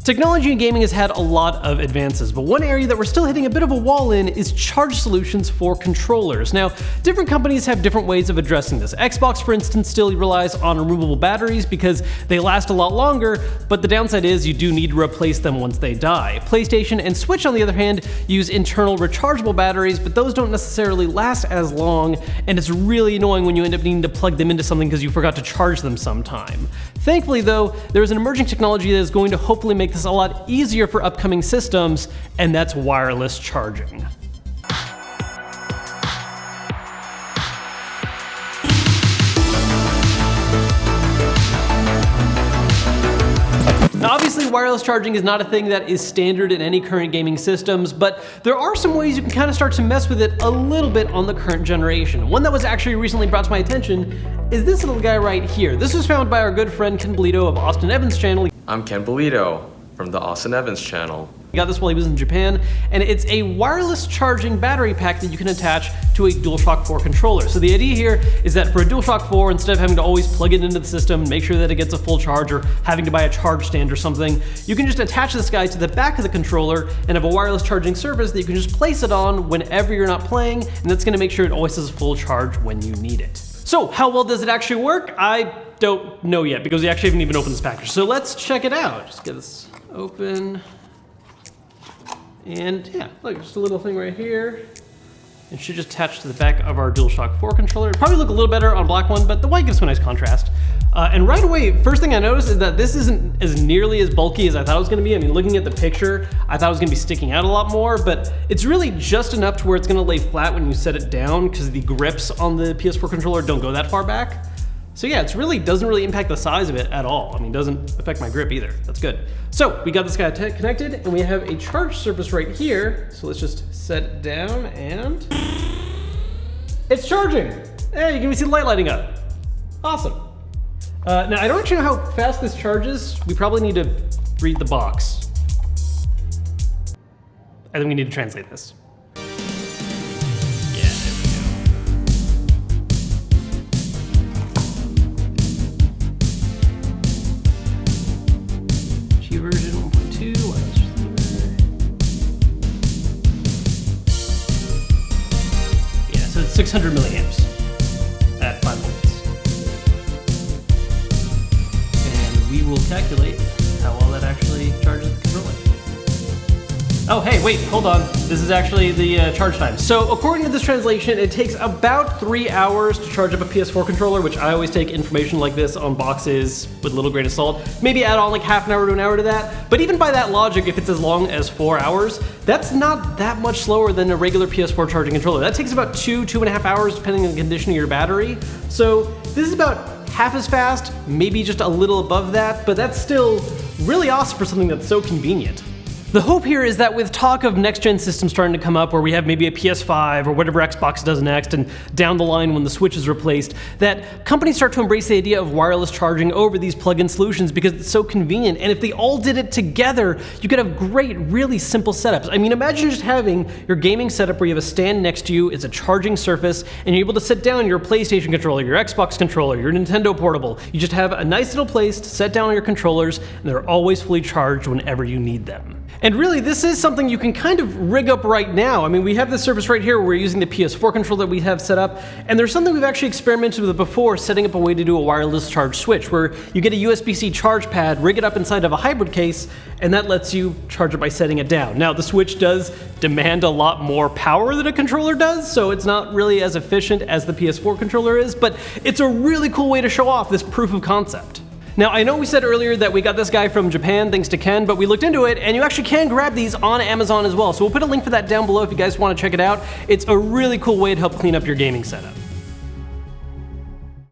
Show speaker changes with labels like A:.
A: Technology in gaming has had a lot of advances, but one area that we're still hitting a bit of a wall in is charge solutions for controllers. Now, different companies have different ways of addressing this. Xbox, for instance, still relies on removable batteries because they last a lot longer, but the downside is you do need to replace them once they die. PlayStation and Switch, on the other hand, use internal rechargeable batteries, but those don't necessarily last as long, and it's really annoying when you end up needing to plug them into something because you forgot to charge them sometime. Thankfully, though, there is an emerging technology that is going to hopefully make this a lot easier for upcoming systems, and that's wireless charging. Now, obviously, wireless charging is not a thing that is standard in any current gaming systems, but there are some ways you can kind of start to mess with it a little bit on the current generation. One that was actually recently brought to my attention is this little guy right here. This was found by our good friend Ken Bolito of Austin Evans' channel.
B: I'm Ken Bolito from the Austin Evans channel.
A: He got this while he was in Japan, and it's a wireless charging battery pack that you can attach to a DualShock 4 controller. So the idea here is that for a DualShock 4, instead of having to always plug it into the system, make sure that it gets a full charge, or having to buy a charge stand or something, you can just attach this guy to the back of the controller and have a wireless charging surface that you can just place it on whenever you're not playing, and that's gonna make sure it always has a full charge when you need it. So how well does it actually work? I don't know yet, because we actually haven't even opened this package. So let's check it out. Just get this open. And yeah, look, just a little thing right here. It should just attach to the back of our DualShock 4 controller. It'd probably look a little better on black one, but the white gives some nice contrast. And right away, first thing I noticed is that this isn't as nearly as bulky as I thought it was gonna be. I mean, looking at the picture, I thought it was gonna be sticking out a lot more, but it's really just enough to where it's gonna lay flat when you set it down, because the grips on the PS4 controller don't go that far back. So yeah, it really doesn't really impact the size of it at all. I mean, it doesn't affect my grip either. That's good. So we got this guy connected, and we have a charge surface right here. So let's just set it down, and it's charging. Hey, you can see the light lighting up. Awesome. Now, I don't actually know how fast this charges. We probably need to read the box. I think we need to translate this. Version 1.2, wireless receiver. Yeah, so it's 600 milliamps at 5 volts. And we will calculate how well that actually charges the controller. Oh, hey, wait, hold on. This is actually the charge time. So according to this translation, it takes about 3 hours to charge up a PS4 controller, which I always take information like this on boxes with a little grain of salt. Maybe add on like half an hour to an hour to that. But even by that logic, if it's as long as 4 hours, that's not that much slower than a regular PS4 charging controller. That takes about 2.5 hours, depending on the condition of your battery. So this is about half as fast, maybe just a little above that, but that's still really awesome for something that's so convenient. The hope here is that with talk of next-gen systems starting to come up, where we have maybe a PS5 or whatever Xbox does next, and down the line when the Switch is replaced, that companies start to embrace the idea of wireless charging over these plug-in solutions because it's so convenient. And if they all did it together, you could have great, really simple setups. I mean, imagine just having your gaming setup where you have a stand next to you, it's a charging surface, and you're able to set down your PlayStation controller, your Xbox controller, your Nintendo portable. You just have a nice little place to set down your controllers, and they're always fully charged whenever you need them. And really, this is something you can kind of rig up right now. I mean, we have this surface right here where we're using the PS4 controller that we have set up, and there's something we've actually experimented with before, setting up a way to do a wireless charge switch, where you get a USB-C charge pad, rig it up inside of a hybrid case, and that lets you charge it by setting it down. Now, the Switch does demand a lot more power than a controller does, so it's not really as efficient as the PS4 controller is, but it's a really cool way to show off this proof of concept. Now, I know we said earlier that we got this guy from Japan thanks to Ken, but we looked into it, and you actually can grab these on Amazon as well. So we'll put a link for that down below if you guys want to check it out. It's a really cool way to help clean up your gaming setup.